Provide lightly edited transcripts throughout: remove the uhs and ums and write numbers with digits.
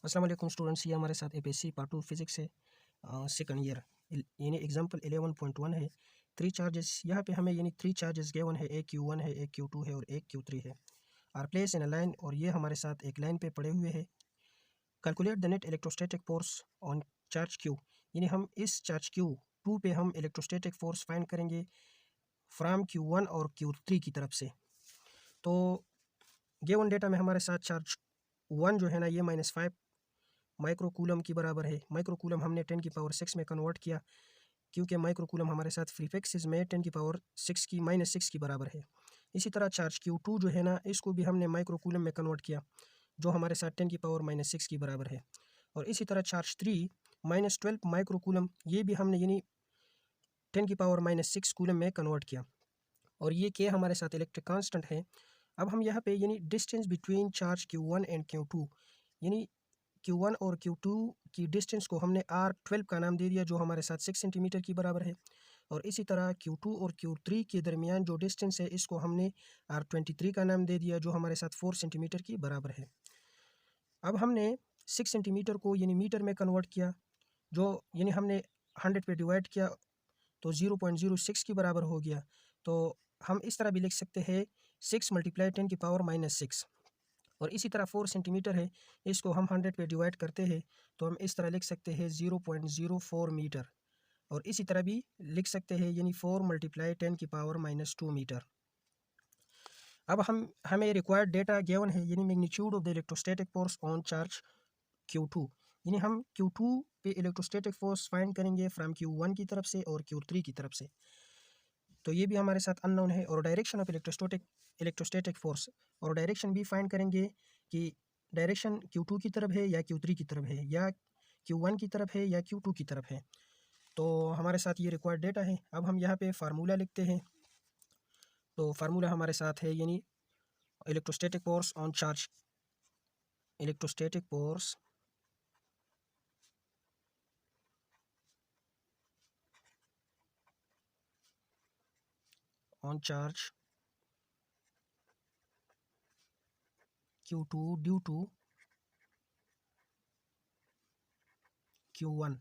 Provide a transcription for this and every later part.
अस्सलाम वालेकुम स्टूडेंट्स, ये हमारे साथ एपीएससी पार्ट 2 फिजिक्स है सेकंड ईयर यानी एग्जांपल 11.1 है। थ्री चार्जेस यहाँ पे हमें यानी थ्री चार्जेस गिवन है, एक Q1 है, एक Q2 है और एक Q3 है। Are place in a line, और ये हमारे साथ एक लाइन पे पड़े हुए हैं। Calculate the net electrostatic force on charge Q, यानी हम इस चार्ज Q2 पे हम इलेक्ट्रोस्टैटिक फोर्स फाइंड करेंगे फ्राम Q1 और Q3 की तरफ से। तो गिवन डेटा में हमारे साथ चार्ज 1 जो है ना, ये -5 माइक्रोकूलम की बराबर है। माइक्रोकूलम हमने 10⁻6 में कन्वर्ट किया, क्योंकि माइक्रोकूलम हमारे साथ प्रीफिक्सेस में 10⁻6 की -6 की बराबर है। इसी तरह चार्ज Q2 जो है ना, इसको भी हमने माइक्रोकूलम में कन्वर्ट किया, जो हमारे साथ 10⁻6 की बराबर है। और इसी तरह चार्ज 3 -12 माइक्रोकूलम, ये भी हमने यानी 10⁻6 कूलम में कन्वर्ट किया। और ये के हमारे साथ इलेक्ट्रिक कांस्टेंट है। अब हम यहाँ पे यानी distance between charge Q1 and Q2, यानी Q1 और Q2 की डिस्टेंस को हमने R12 का नाम दे दिया, जो हमारे साथ 6 सेंटीमीटर की बराबर है। और इसी तरह Q2 और Q3 के दरमियान जो डिस्टेंस है, इसको हमने R23 का नाम दे दिया, जो हमारे साथ 4 सेंटीमीटर की बराबर है। अब हमने 6 सेंटीमीटर को यानी मीटर में कन्वर्ट किया, जो यानी हमने 100 पे डिवाइड किया, तो 0.06 की बराबर हो गया। तो हम इस तरह भी लिख सकते हैं 6 × 10⁻⁻6। और इसी तरह 4 सेंटीमीटर है, इसको हम 100 पे डिवाइड करते हैं, तो हम इस तरह लिख सकते हैं 0.04 मीटर। और इसी तरह भी लिख सकते हैं यानी 4 × 10⁻2 मीटर। अब हमें रिक्वायर्ड डेटा गिवन है, यानी magnitude of the electrostatic force on charge Q2, यानी हम Q2 पे इलेक्ट्रोस्टैटिक फोर्स फाइंड करेंगे फ्रॉम Q1 की तरफ से और Q3 की तरफ से। तो ये भी हमारे साथ अननोन है। और डायरेक्शन ऑफ इलेक्ट्रोस्टैटिक फोर्स, और डायरेक्शन भी फाइंड करेंगे कि डायरेक्शन Q2 की तरफ है या Q3 की तरफ है, या Q1 की तरफ है या Q2 की तरफ है। तो हमारे साथ ये रिक्वायर्ड डेटा है। अब हम यहाँ पे फार्मूला लिखते हैं। तो फार्मूला हमारे साथ है यानी electrostatic force on charge electrostatic force on charge Q2 due to Q1,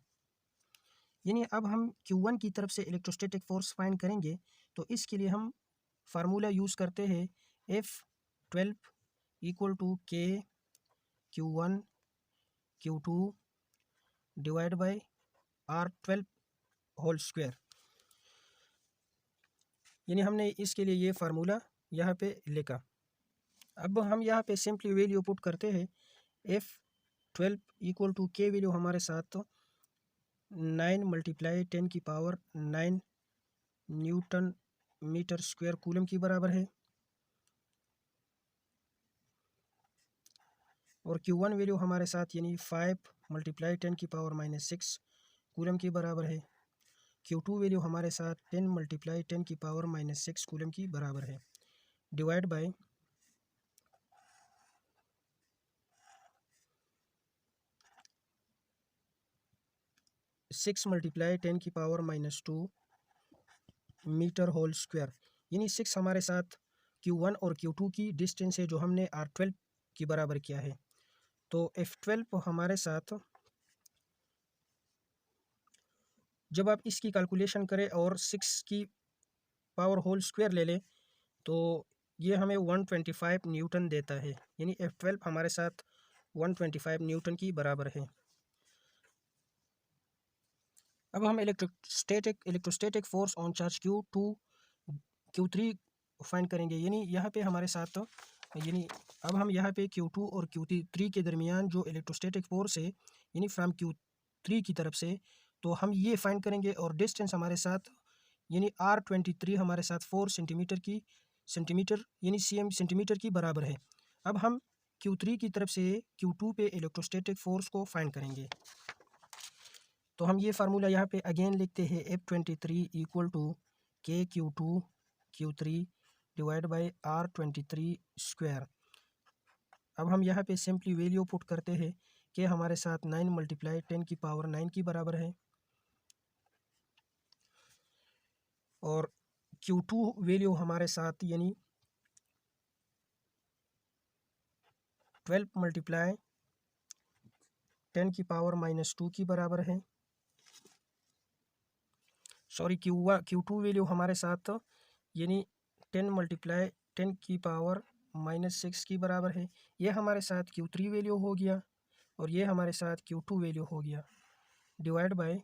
यानी अब हम Q1 की तरफ से इलेक्ट्रोस्टैटिक फोर्स फाइंड करेंगे। तो इसके लिए हम फार्मूला यूज़ करते हैं F12 equal to K Q1 Q2 divide by R12 whole square. यानी हमने इसके लिए ये फार्मूला यहाँ पे लिखा। अब हम यहाँ पे सिंपली वैल्यू पुट करते हैं। F12 equal to K value हमारे साथ 9 × 10⁻9 न्यूटन मीटर स्क्वायर कूलम की बराबर है। और Q1 वैल्यू हमारे साथ यानी 5 × 10⁻6 कूलम की बराबर है। Q2 वैल्यू हमारे साथ 10 × 10⁻6 कूलम की बराबर है, divide by 6 × 10⁻2 metre whole square. यानी 6 हमारे साथ Q1 और Q2 की डिस्टेंस है, जो हमने R12 की बराबर किया है। तो F12 हमारे साथ, जब आप इसकी कैलकुलेशन करें और 6 की पावर होल स्क्वायर ले लें, तो ये हमें 125 न्यूटन देता है। यानी F12 हमारे साथ 125 न्यूटन की बराबर है। अब हम electrostatic force on charge Q2 Q3 find करेंगे। यानी यहाँ पे हमारे साथ यानी अब हम यहाँ पे Q2 और Q3 के दरमियान जो इलेक्ट्रोस्टैटिक फोर्स है, यानी फ्रॉम Q3 की तरफ से, तो हम ये फाइंड करेंगे। और डिस्टेंस हमारे साथ यानी R23 हमारे साथ 4 सेंटीमीटर यानी सेंटीमीटर की बराबर है। अब हम Q3 की तरफ से Q2 पे इलेक्ट्रोस्टैटिक फोर्स को फाइंड करेंगे। तो हम ये फार्मूला यहाँ पे अगेन लिखते हैं F23 equal to K Q2 Q3 divide by R23 square. अब हम यहाँ पे सिंपली वैल्यू पुट करते हैं कि हमारे साथ 9 × 10⁻9 की बराबर है। और Q2 वैल्यू हमारे साथ यानी 12 × 10 की पावर -2 की बराबर है। सॉरी, Q2 वैल्यू हमारे साथ यानी 10 मल्टीप्लाई 10 की पावर -6 की बराबर है। ये हमारे साथ Q3 वैल्यू हो गया और ये हमारे साथ Q2 वैल्यू हो गया, डिवाइड बाय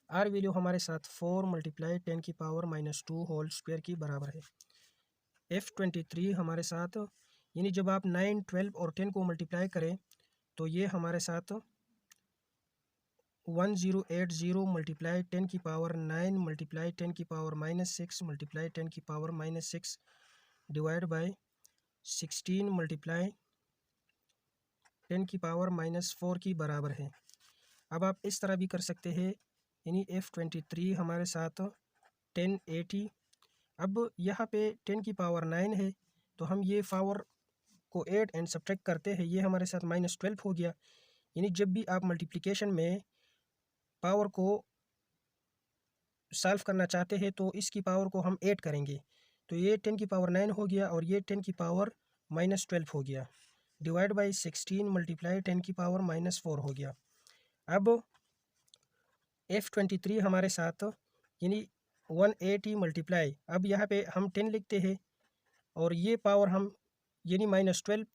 R वैल्यू हमारे साथ 4 मल्टीप्लाई 10 की पावर -2 होल स्क्वायर की बराबर है। F23 हमारे साथ यानी जब आप 9, 12 और 10 को मल्टीप्लाई करें तो ये हमारे साथ 1080 मल्टीप्लाई 10 की पावर 9 मल्टीप्लाई 10 की पावर -6 मल्टीप्लाई 10 की पावर -6 डिवाइड बाय 16 मल्टीप्लाई 10 की पावर -4 की बराबर है। अब आप इस तरह भी कर सकते हैं, यानी F23 हमारे साथ 1080। अब यहाँ पे 10 की पावर 9 है तो हम ये पावर को ऐड एंड सब्ट्रैक्ट करते हैं, ये हमारे साथ -12 हो गया। यानी जब भी आप मल्टीप्लिकेशन में पावर को सॉल्व करना चाहते हैं तो इसकी पावर को हम ऐड करेंगे, तो ये 10 की पावर 9 हो गया और ये 10 की पावर -12 हो गया, डिवाइड बाई 16 मल्टीप्लाई 10 की पावर -4 हो गया। अब F23 हमारे साथ यानी 180 मल्टीप्लाई, अब यहाँ पे हम 10 लिखते हैं और ये पावर हम यानी -12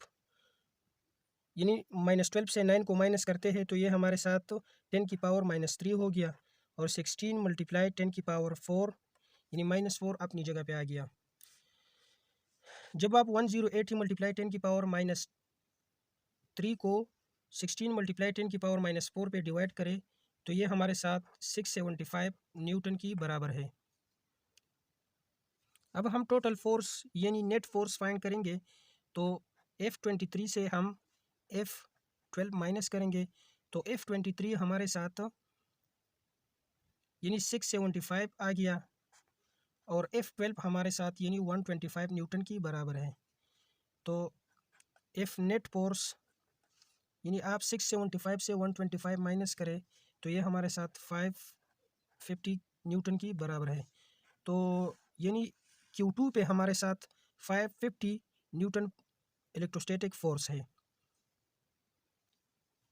यानी -12 से 9 को माइनस करते हैं तो ये हमारे साथ 10 की पावर -3 हो गया और 16 मल्टीप्लाई 10 की पावर 4 यानी -4 अपनी जगह पे आ गया। जब आप 1080 मल्टीप्लाई 10 की पावर -3 को 16 मल्टीप्लाई 10 की पावर -4 पे डिवाइड करें तो ये हमारे साथ 675 न्यूटन की बराबर है। अब हम टोटल फोर्स यानी नेट फोर्स फाइंड करेंगे, तो F23 से हम F12 माइनस करेंगे तो F23 हमारे साथ यानी 675 आ गया और F12 हमारे साथ यानी 125 न्यूटन की बराबर है। तो F नेट फोर्स यानी आप 675 से 125 माइनस करें तो ये हमारे साथ 550 न्यूटन की बराबर है। तो यानी Q2 पे हमारे साथ 550 न्यूटन इलेक्ट्रोस्टैटिक फोर्स है।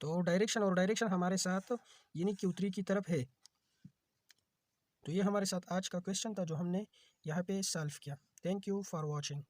तो डायरेक्शन हमारे साथ यानी Q3 की तरफ है। तो ये हमारे साथ आज का क्वेश्चन था जो हमने यहाँ पे सॉल्व किया। Thank you for watching.